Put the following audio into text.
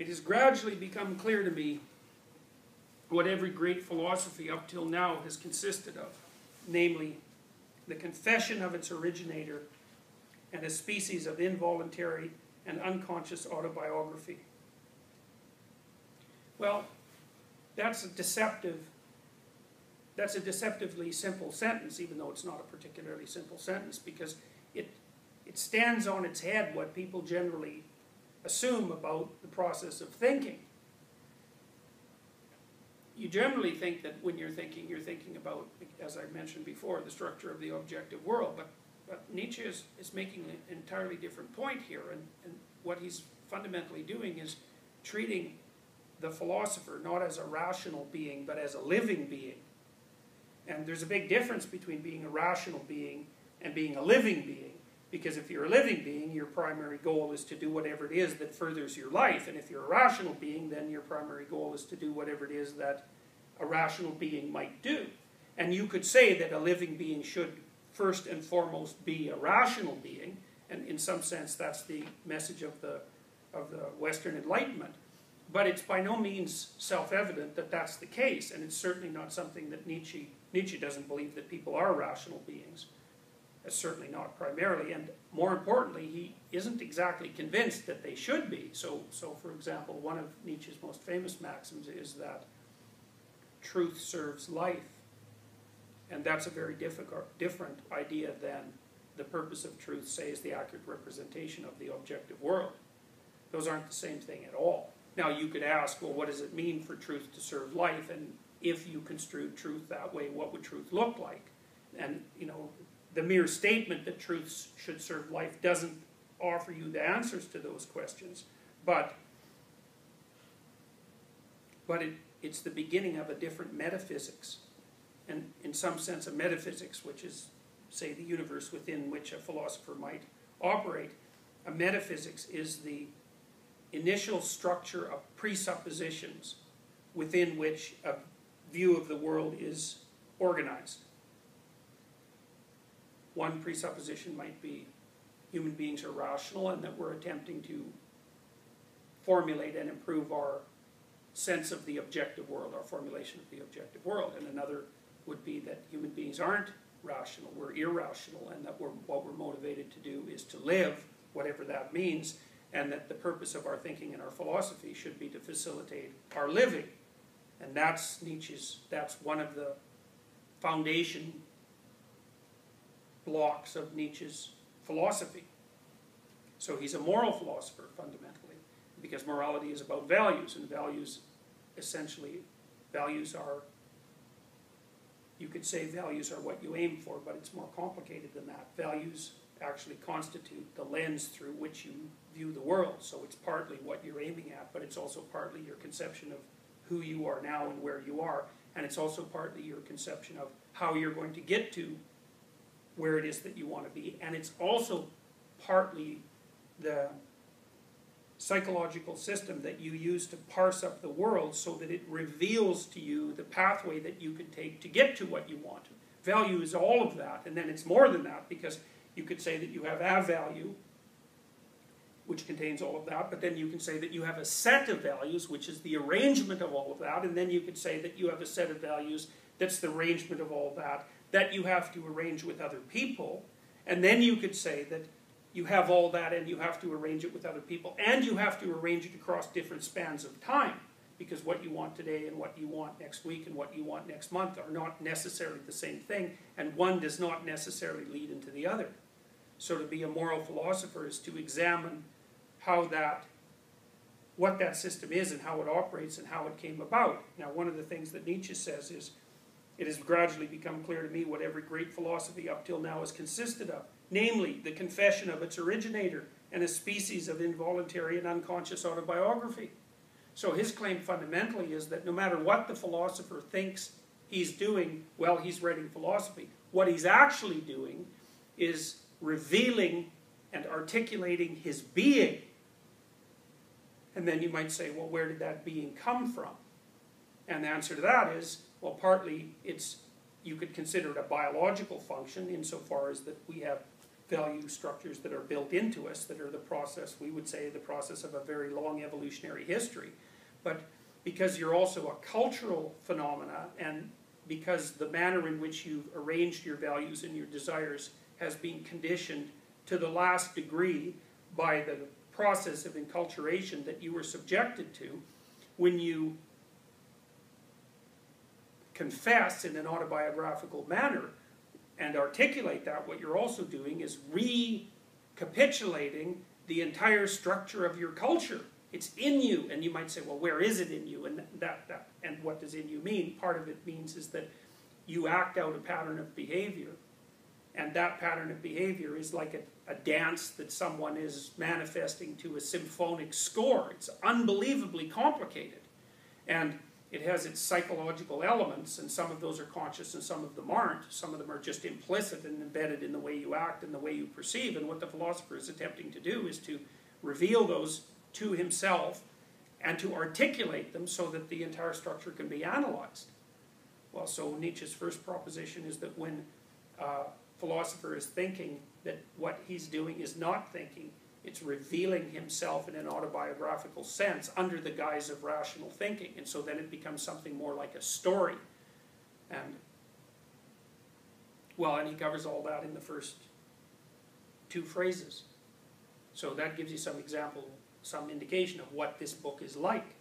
It has gradually become clear to me what every great philosophy up till now has consisted of, namely, the confession of its originator and a species of involuntary and unconscious autobiography. Well, that's a deceptively simple sentence, even though it's not a particularly simple sentence, because it stands on its head what people generally assume about the process of thinking. You generally think that when you're thinking about, as I mentioned before, the structure of the objective world, but Nietzsche is making an entirely different point here, and what he's fundamentally doing is treating the philosopher not as a rational being, but as a living being. And there's a big difference between being a rational being and being a living being. Because if you're a living being, your primary goal is to do whatever it is that furthers your life. And if you're a rational being, then your primary goal is to do whatever it is that a rational being might do. And you could say that a living being should first and foremost be a rational being. And in some sense, that's the message of the Western Enlightenment. But it's by no means self-evident that that's the case. And it's certainly not something that Nietzsche doesn't believe that people are rational beings. Certainly not primarily, and more importantly, he isn't exactly convinced that they should be. So for example, one of Nietzsche's most famous maxims is that truth serves life, and that's a very different idea than the purpose of truth, say, is the accurate representation of the objective world. Those aren't the same thing at all. Now you could ask, well, what does it mean for truth to serve life? And if you construed truth that way, what would truth look like? And, you know, the mere statement that truth should serve life doesn't offer you the answers to those questions, but it's the beginning of a different metaphysics, and in some sense a metaphysics which is, say, the universe within which a philosopher might operate. A metaphysics is the initial structure of presuppositions within which a view of the world is organized. One presupposition might be human beings are rational and that we're attempting to formulate and improve our sense of the objective world, our formulation of the objective world. And another would be that human beings aren't rational, we're irrational, and that what we're motivated to do is to live, whatever that means, and that the purpose of our thinking and our philosophy should be to facilitate our living. And that's one of the foundation blocks of Nietzsche's philosophy. So he's a moral philosopher, fundamentally, because morality is about values, and values, essentially, you could say values are what you aim for, but it's more complicated than that. Values actually constitute the lens through which you view the world, so it's partly what you're aiming at, but it's also partly your conception of who you are now and where you are, and it's also partly your conception of how you're going to get to where it is that you want to be, and it's also partly the psychological system that you use to parse up the world so that it reveals to you the pathway that you can take to get to what you want. Value is all of that, and then it's more than that, because you could say that you have a value, which contains all of that, but then you can say that you have a set of values, which is the arrangement of all of that, and then you could say that you have a set of values that's the arrangement of all that you have to arrange with other people, and then you could say that you have all that and you have to arrange it with other people, and you have to arrange it across different spans of time, because what you want today and what you want next week and what you want next month are not necessarily the same thing, and one does not necessarily lead into the other. So to be a moral philosopher is to examine what that system is and how it operates and how it came about. Now, one of the things that Nietzsche says is, it has gradually become clear to me what every great philosophy up till now has consisted of, namely the confession of its originator and a species of involuntary and unconscious autobiography. So his claim fundamentally is that no matter what the philosopher thinks he's doing while he's writing philosophy, what he's actually doing is revealing and articulating his being. And then you might say, well, where did that being come from? And the answer to that is, well, partly you could consider it a biological function insofar as that we have value structures that are built into us, that are the process, we would say, the process of a very long evolutionary history. But because you're also a cultural phenomena, and because the manner in which you've arranged your values and your desires has been conditioned to the last degree by the process of enculturation that you were subjected to, when you confess in an autobiographical manner and articulate that, what you're also doing is recapitulating the entire structure of your culture. It's in you, and you might say, well, where is it in you? And and what does in you mean? Part of it means is that you act out a pattern of behavior, and that pattern of behavior is like a dance that someone is manifesting to a symphonic score. It's unbelievably complicated, and it has its psychological elements, and some of those are conscious and some of them aren't. Some of them are just implicit and embedded in the way you act and the way you perceive, and what the philosopher is attempting to do is to reveal those to himself and to articulate them so that the entire structure can be analyzed. Well, so Nietzsche's first proposition is that when a philosopher is thinking, that what he's doing is not thinking, it's revealing himself in an autobiographical sense under the guise of rational thinking. And so then it becomes something more like a story. And, well, and he covers all that in the first two phrases. So that gives you some example, some indication of what this book is like.